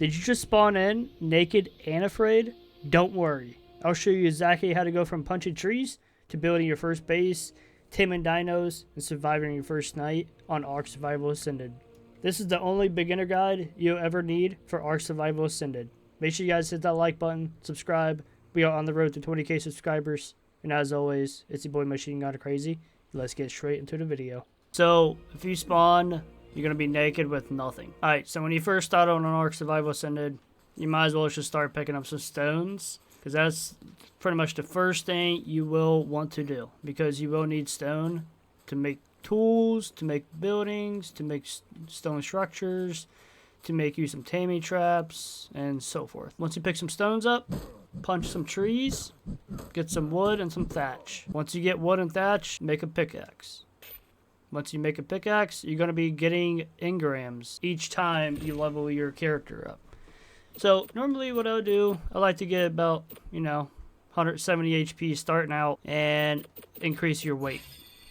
Did you just spawn in naked and afraid? Don't worry. I'll show you exactly how to go from punching trees to building your first base, taming dinos, and surviving your first night on Ark Survival Ascended. This is the only beginner guide you'll ever need for Ark Survival Ascended. Make sure you guys hit that like button, subscribe. We are on the road to 20k subscribers. And as always, it's your boy Machine God Crazy. Let's get straight into the video. So, if you spawn, you're going to be naked with nothing. Alright, so when you first start on an Ark Survival Ascended, you might as well just start picking up some stones. Because that's pretty much the first thing you will want to do. Because you will need stone to make tools, to make buildings, to make stone structures, to make you some taming traps, and so forth. Once you pick some stones up, punch some trees, get some wood and some thatch. Once you get wood and thatch, make a pickaxe. Once you make a pickaxe, you're going to be getting engrams each time you level your character up. So, normally what I'll do, I like to get about, 170 HP starting out and increase your weight.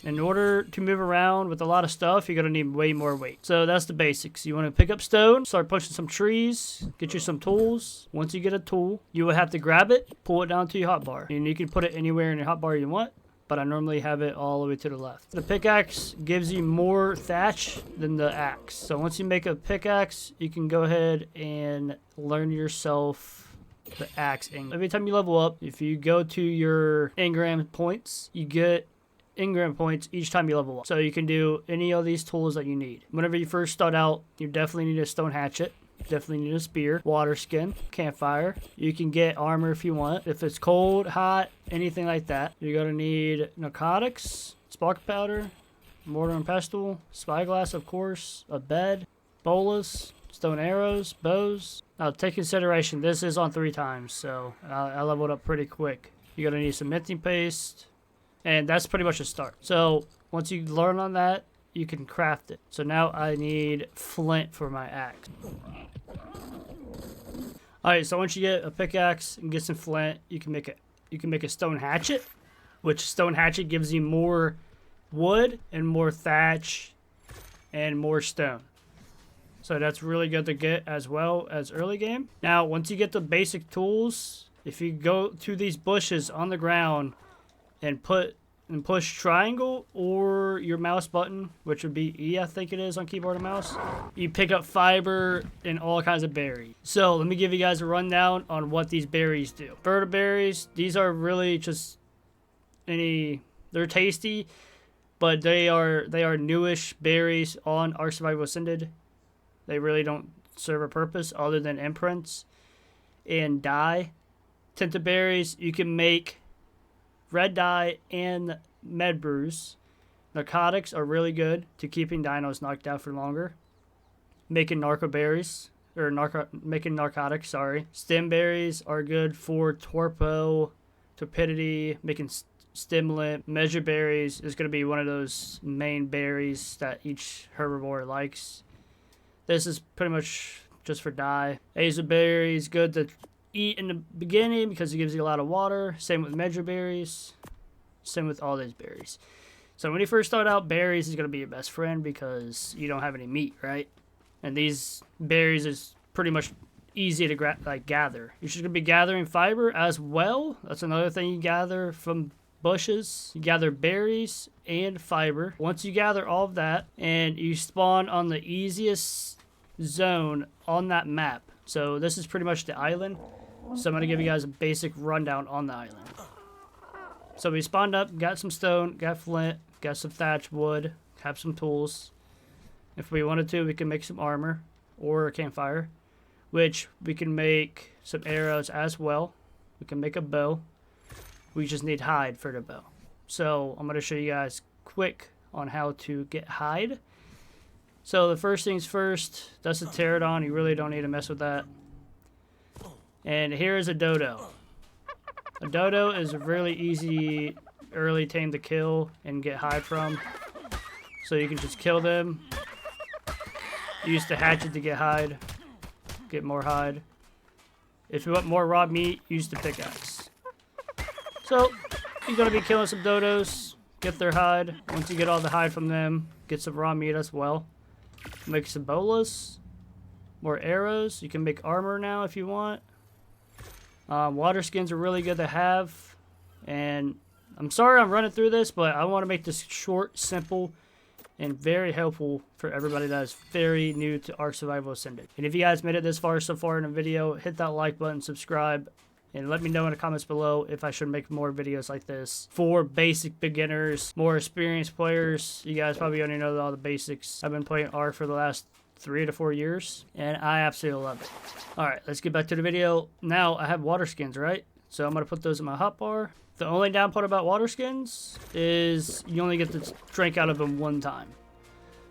In order to move around with a lot of stuff, you're going to need way more weight. So that's the basics. You want to pick up stone, start pushing some trees, get you some tools. Once you get a tool, you will have to grab it, pull it down to your hotbar. And you can put it anywhere in your hotbar you want, but I normally have it all the way to the left. The pickaxe gives you more thatch than the axe. So once you make a pickaxe, you can go ahead and learn yourself the axe engram. Every time you level up, if you go to your engram points, you get engram points each time you level up. So you can do any of these tools that you need. Whenever you first start out, you definitely need a stone hatchet. Definitely need a spear, water skin, campfire. You can get armor if you want. If it's cold, hot, anything like that. You're going to need narcotics, spark powder, mortar and pestle, spyglass, of course, a bed, bolas, stone arrows, bows. Now, take consideration, this is on 3 times, so I leveled up pretty quick. You're going to need some minting paste, and that's pretty much a start. So, once you learn on that, you can craft it. So now I need flint for my axe. Alright, so once you get a pickaxe and get some flint, you can make a stone hatchet, which stone hatchet gives you more wood and more thatch and more stone. So that's really good to get as well as early game. Now, once you get the basic tools, if you go to these bushes on the ground and push triangle or your mouse button, which would be E, I think it is on keyboard and mouse, you pick up fiber and all kinds of berries. So let me give you guys a rundown on what these berries do. Vertiberries, these are really just they're tasty, but they are newish berries on Ark Survival Ascended. They really don't serve a purpose other than imprints and dye. Tinta berries, you can make red dye and med brews. Narcotics are really good to keeping dinos knocked out for longer. Making narcoberries, or making narcotics, sorry. Stem berries are good for torpidity, making stimulant. Measure berries is going to be one of those main berries that each herbivore likes. This is pretty much just for dye. Azaberry is good to eat in the beginning because it gives you a lot of water. Same with measure berries. Same with all these berries. So when you first start out, berries is going to be your best friend because you don't have any meat, right? And these berries is pretty much easy to gather. You're just going to be gathering fiber as well. That's another thing you gather from bushes. You gather berries and fiber. Once you gather all of that and you spawn on the easiest zone on that map. So this is pretty much the island. So I'm going to give you guys a basic rundown on the island. So we spawned up, got some stone, got flint, got some thatch wood, have some tools. If we wanted to, we can make some armor or a campfire, which we can make some arrows as well. We can make a bow. We just need hide for the bow. So I'm going to show you guys quick on how to get hide. So the first things first, that's a pterodon. You really don't need to mess with that. And here is a dodo. A dodo is a really easy early tame to kill and get hide from. So you can just kill them. Use the hatchet to get hide. Get more hide. If you want more raw meat, use the pickaxe. So you're going to be killing some dodos. Get their hide. Once you get all the hide from them, get some raw meat as well. Make some bolas. more arrows. You can make armor now if you want. Water skins are really good to have. And I'm sorry I'm running through this, but I want to make this short, simple, and very helpful for everybody that is very new to Ark Survival Ascended. And if you guys made it this far so far in the video, hit that like button, subscribe, and let me know in the comments below if I should make more videos like this for basic beginners, more experienced players. You guys probably already know all the basics. I've been playing Ark for the last 3 to 4 years, and I absolutely love it. Alright, let's get back to the video. Now, I have water skins, right? So I'm going to put those in my hotbar. The only down part about water skins is you only get to drink out of them one time.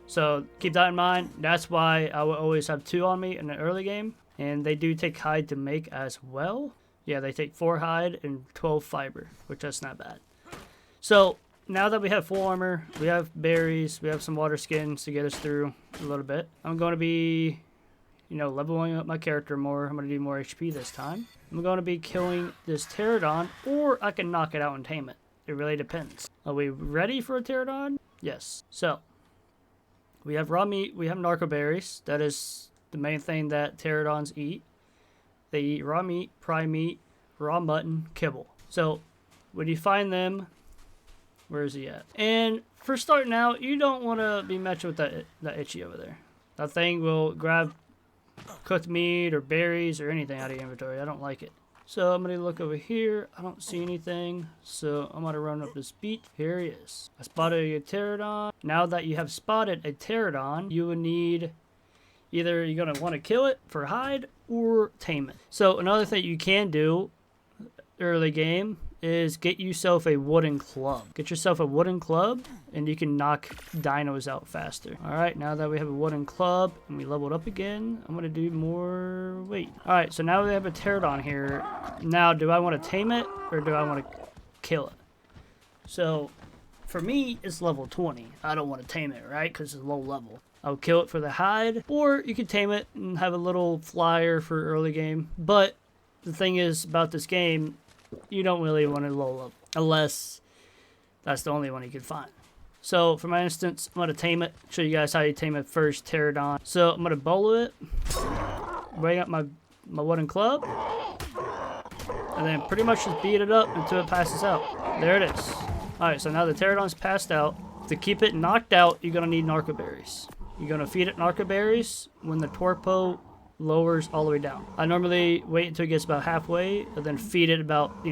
So keep that in mind. That's why I will always have 2 on me in the early game. And they do take hide to make as well. Yeah, they take 4 hide and 12 fiber, which that's not bad. So now that we have full armor, we have berries, we have some water skins to get us through a little bit. I'm going to be, leveling up my character more. I'm going to do more HP this time. I'm going to be killing this pterodon, or I can knock it out and tame it. It really depends. Are we ready for a pterodon? Yes. So, we have raw meat. We have narco berries. That is the main thing that pterodons eat. They eat raw meat, prime meat, raw mutton, kibble. So, when you find them, where is he at? And for starting out, you don't want to be messing with that itchy over there. That thing will grab cooked meat or berries or anything out of your inventory. I don't like it. So I'm going to look over here. I don't see anything. So I'm going to run up this beat. Here he is. I spotted a pterodon. Now that you have spotted a pterodon, you would need either you're going to want to kill it for hide or tame it. So another thing you can do early game is get yourself a wooden club. Get yourself a wooden club and you can knock dinos out faster. Alright, now that we have a wooden club and we leveled up again, I'm going to do more weight. Alright, so now we have a pterodon here. Now, do I want to tame it or do I want to kill it? So, for me, it's level 20. I don't want to tame it, right? Because it's low level. I'll kill it for the hide, or you can tame it and have a little flyer for early game. But the thing is about this game, you don't really want to low level unless that's the only one you can find. So for my instance, I'm going to tame it, show you guys how you tame a first pterodon. So I'm going to bolo it, bring up my wooden club, and then pretty much just beat it up until it passes out. There it is. Alright, so now the pterodon's passed out. To keep it knocked out, you're going to need narco berries. You're going to feed it narco berries when the torpo lowers all the way down. I normally wait until it gets about halfway and then feed it about,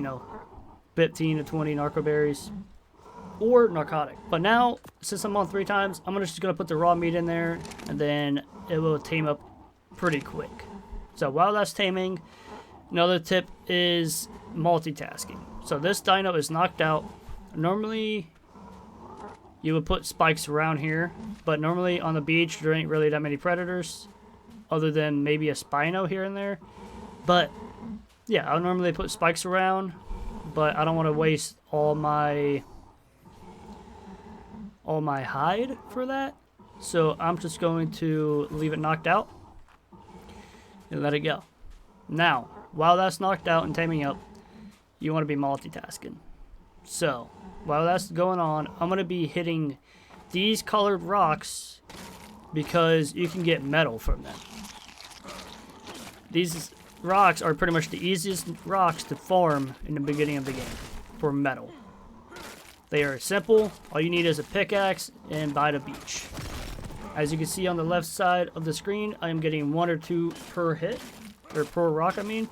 15 to 20 narco berries or narcotic. But now, since I'm on 3 times, I'm just going to put the raw meat in there and then it will tame up pretty quick. So while that's taming, another tip is multitasking. So this dino is knocked out. Normally, you would put spikes around here, but normally on the beach, there ain't really that many predators other than maybe a Spino here and there. But yeah, I'll normally put spikes around, but I don't want to waste all my hide for that. So I'm just going to leave it knocked out and let it go. Now, while that's knocked out and taming up, you want to be multitasking. So while that's going on, I'm going to be hitting these colored rocks because you can get metal from them. These rocks are pretty much the easiest rocks to farm in the beginning of the game for metal. They are simple. All you need is a pickaxe and by the beach. As you can see on the left side of the screen, I am getting 1 or 2 per hit, or per rock I mean.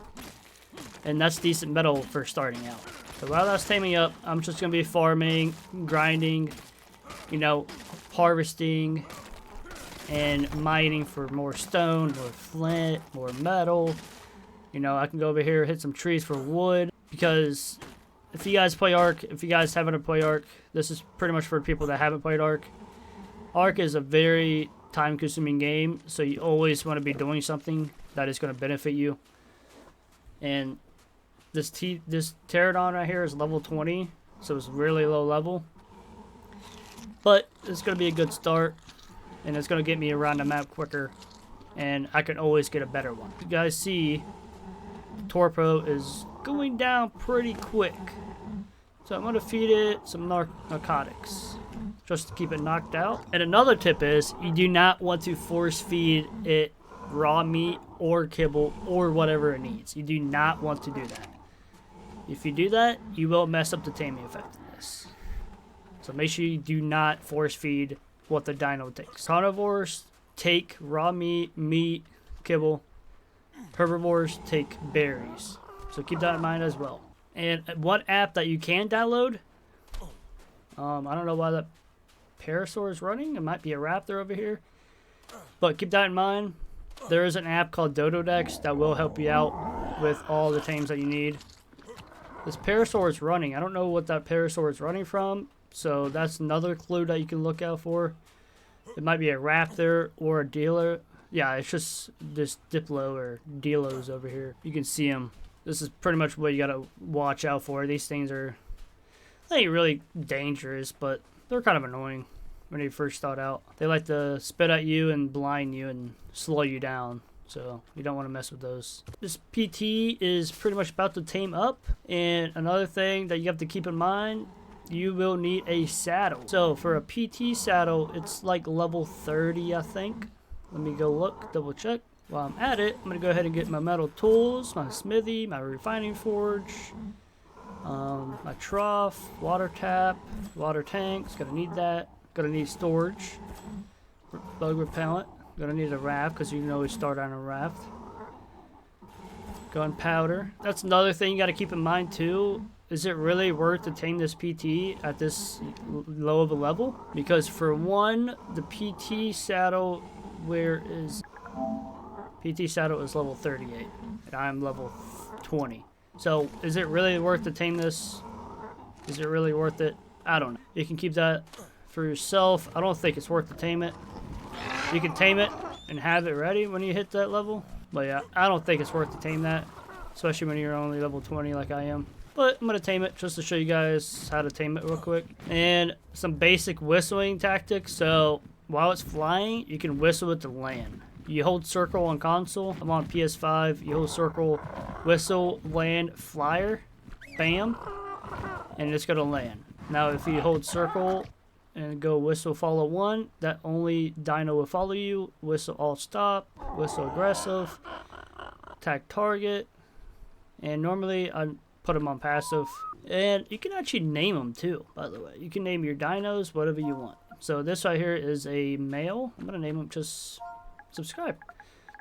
And that's decent metal for starting out. So while that's taming up, I'm just going to be farming, grinding, harvesting, and mining for more stone, more flint, more metal. I can go over here, hit some trees for wood, because if you guys play Ark, if you guys haven't played Ark, this is pretty much for people that haven't played Ark. Ark is a very time-consuming game, so you always want to be doing something that is going to benefit you. And this pterodon right here is level 20, so it's really low level. But it's going to be a good start, and it's going to get me around the map quicker, and I can always get a better one. You guys see, Torpo is going down pretty quick. So I'm going to feed it some narcotics, just to keep it knocked out. And another tip is, you do not want to force feed it raw meat or kibble or whatever it needs. You do not want to do that. If you do that, you will mess up the taming effectiveness. So make sure you do not force feed what the dino takes. Carnivores take raw meat, kibble. Herbivores take berries. So keep that in mind as well. And what app that you can download, I don't know why that Parasaur is running. It might be a raptor over here. But keep that in mind. There is an app called Dododex that will help you out with all the tames that you need. This Parasaur is running. I don't know what that Parasaur is running from. So that's another clue that you can look out for. It might be a raptor or a dealer. Yeah, it's just this Diplo or Delos over here. You can see them. This is pretty much what you gotta watch out for. These things are, they ain't really dangerous, but they're kind of annoying when you first start out. They like to spit at you and blind you and slow you down. So you don't want to mess with those. This PT is pretty much about to tame up. And another thing that you have to keep in mind, you will need a saddle. So for a PT saddle, it's like level 30, I think. Let me go look, double check. While I'm at it, I'm going to go ahead and get my metal tools, my smithy, my refining forge, my trough, water tap, water tanks. Going to need that. Going to need storage, bug repellent. Going to need a raft because you can always start on a raft. Gunpowder. That's another thing you got to keep in mind too. Is it really worth to tame this PT at this low of a level? Because for one, the PT saddle, where is... PT saddle is level 38, and I'm level 20. So, is it really worth to tame this? Is it really worth it? I don't know. You can keep that for yourself. I don't think it's worth to tame it. You can tame it and have it ready when you hit that level. But yeah, I don't think it's worth to tame that, especially when you're only level 20 like I am. But I'm going to tame it just to show you guys how to tame it real quick. And some basic whistling tactics. So, while it's flying, you can whistle it to land. You hold circle on console. I'm on PS5. You hold circle, whistle, land, flyer, bam, and it's going to land. Now, if you hold circle and go whistle follow one, that only dino will follow you. Whistle all stop, whistle aggressive, attack target, and normally I put them on passive. And you can actually name them too, by the way. You can name your dinos whatever you want. So this right here is a male. I'm going to name him just... subscribe,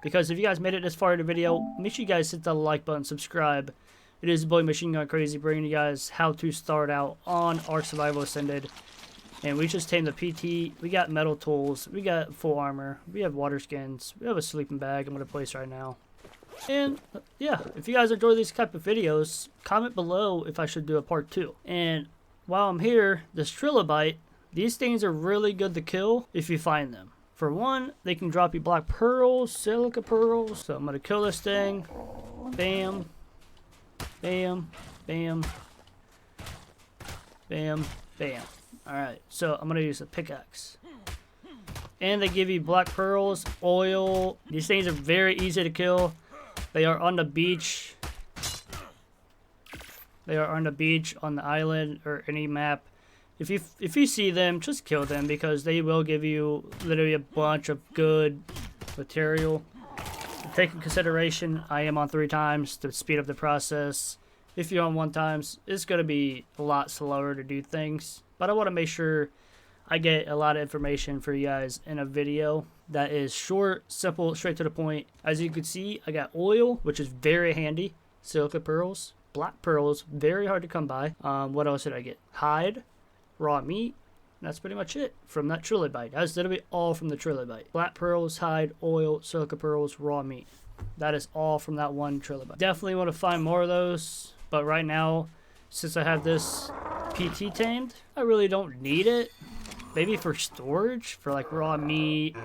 because if you guys made it this far in the video, make sure you guys hit the like button, subscribe. It is boy Machine Gun Crazy, bringing you guys how to start out on Ark Survival Ascended. And we just tamed the PT. We got metal tools, we got full armor, we have water skins, we have a sleeping bag I'm gonna place right now. And yeah, if you guys enjoy these type of videos, comment below if I should do a part 2. And while I'm here, this trilobite, these things are really good to kill if you find them. For one, they can drop you black pearls, silica pearls. So I'm going to kill this thing. Bam. Bam. Bam. Bam. Bam. Alright, so I'm going to use a pickaxe. And they give you black pearls, oil. These things are very easy to kill. They are on the beach. They are on the beach, on the island, or any map. If you see them, just kill them, because they will give you literally a bunch of good material. Take in consideration, I am on 3 times to speed up the process. If you're on 1 times, it's going to be a lot slower to do things. But I want to make sure I get a lot of information for you guys in a video that is short, simple, straight to the point. As you can see, I got oil, which is very handy. Silica pearls, black pearls, very hard to come by. What else did I get? Hide. Raw meat, and that's pretty much it from that trilobite. That's literally all from the trilobite. Black pearls, hide, oil, silica pearls, raw meat. That is all from that one trilobite. Definitely want to find more of those, but right now, since I have this PT tamed, I really don't need it. Maybe for storage, for like raw meat,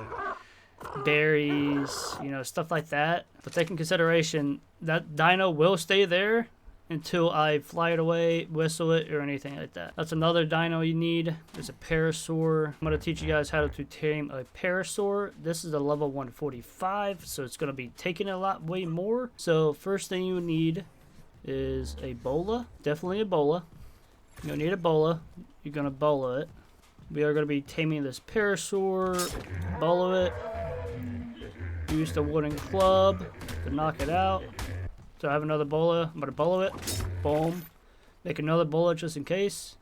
berries, you know, stuff like that. But take in consideration, that dino will stay there until I fly it away, whistle it, or anything like that. That's another dino you need. There's a Parasaur. I'm going to teach you guys how to tame a Parasaur. This is a level 145, so it's going to be taking a lot way more. So first thing you need is a bola. Definitely a bola. You're going to need a bola. You're going to bola it. We are going to be taming this Parasaur. Bola it. Use the wooden club to knock it out. So I have another bullet. I'm gonna bullet it. Boom. Make another bullet just in case.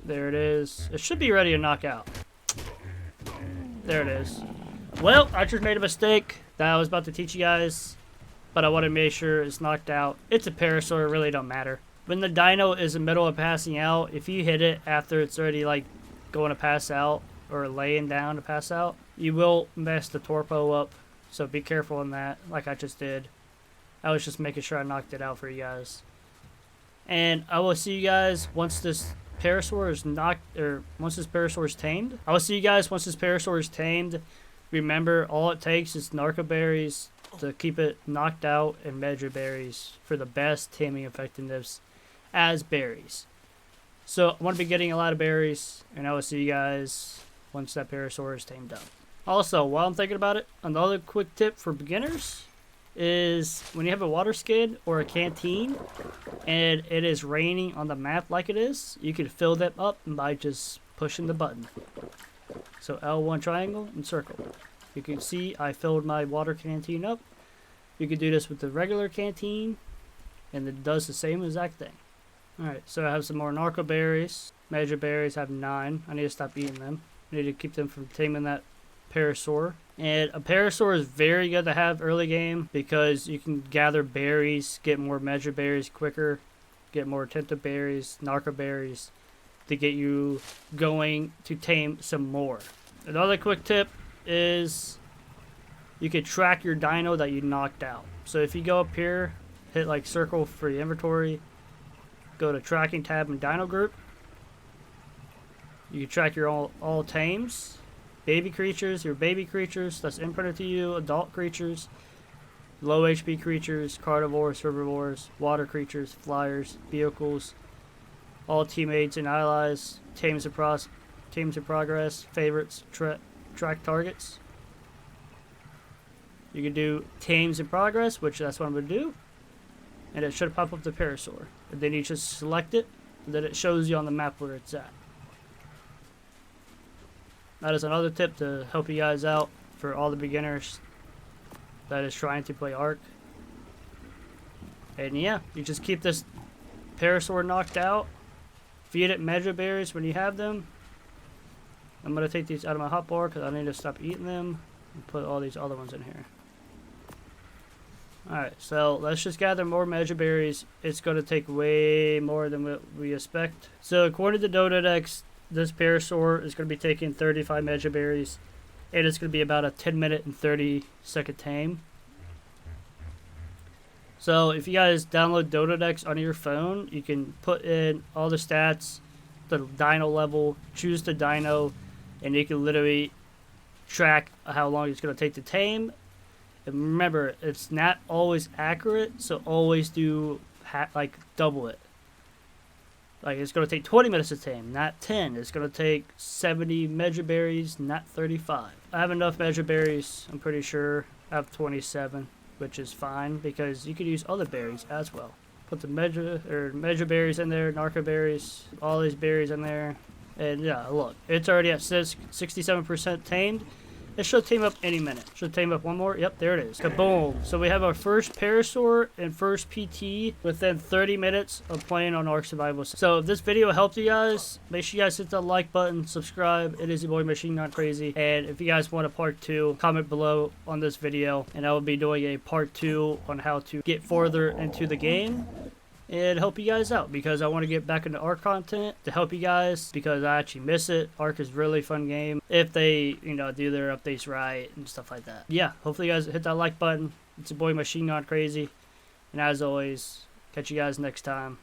There it is. It should be ready to knock out. There it is. Well, I just made a mistake that I was about to teach you guys, but I want to make sure it's knocked out. It's a parasaur, it really don't matter. When the dino is in the middle of passing out, if you hit it after it's already like going to pass out or laying down to pass out, you will mess the torpo up. So be careful in that, like I just did. I was just making sure I knocked it out for you guys. And I will see you guys once this parasaur is once this parasaur is tamed. I will see you guys once this parasaur is tamed. Remember, all it takes is narco berries to keep it knocked out and medra berries for the best taming effectiveness as berries. So I'm going to be getting a lot of berries, and I will see you guys once that parasaur is tamed up. Also, while I'm thinking about it, another quick tip for beginners is when you have a water skid or a canteen and it is raining on the map like it is, you can fill them up by just pushing the button. So L1 triangle and circle. You can see I filled my water canteen up. You can do this with the regular canteen and it does the same exact thing. Alright, so I have some more narco berries. Medra berries, I have 9. I need to stop eating them. I need to keep them from taming that parasaur. And a parasaur is very good to have early game because you can gather berries, get more medra berries quicker, get more tenta berries, narco berries to get you going to tame some more. Another quick tip is you can track your dino that you knocked out. So if you go up here, hit like circle for your inventory, go to tracking tab and dino group, you can track your all tames. Baby creatures, your baby creatures that's imprinted to you, adult creatures, low HP creatures, carnivores, herbivores, water creatures, flyers, vehicles, all teammates and allies, teams in progress, favorites, track targets. You can do teams in progress, which that's what I'm going to do, and it should pop up the parasaur. And then you just select it, and then it shows you on the map where it's at. That is another tip to help you guys out for all the beginners that is trying to play Ark. And yeah, you just keep this parasaur knocked out. Feed it medra berries when you have them. I'm going to take these out of my hotbar because I need to stop eating them and put all these other ones in here. Alright, so let's just gather more medra berries. It's going to take way more than what we expect. So according to Dotadex, this parasaur is going to be taking 35 medra berries, and it's going to be about a 10-minute and 30-second tame. So if you guys download Dotadex on your phone, you can put in all the stats, the dino level, choose the dino, and you can literally track how long it's going to take to tame. And remember, it's not always accurate, so always do double it. Like, it's going to take 20 minutes to tame, not 10. It's going to take 70 medra berries, not 35. I have enough medra berries, I'm pretty sure. I have 27, which is fine, because you could use other berries as well. Put the medra berries in there, narco berries, all these berries in there. And yeah, look, it's already at 67% tamed. It should tame up any minute. Should tame up one more. Yep, there it is. Kaboom. So we have our first parasaur and first PT within 30 minutes of playing on Ark Survival. So if this video helped you guys, make sure you guys hit the like button, subscribe. It is your boy Machine Gun Crazy. And if you guys want a part 2, comment below on this video. And I will be doing a part 2 on how to get further into the game and help you guys out, because I want to get back into Ark content to help you guys, because I actually miss it. Ark is a really fun game if they, do their updates right and stuff like that. Yeah, hopefully you guys hit that like button. It's your boy Machine Gun Crazy, and as always, catch you guys next time.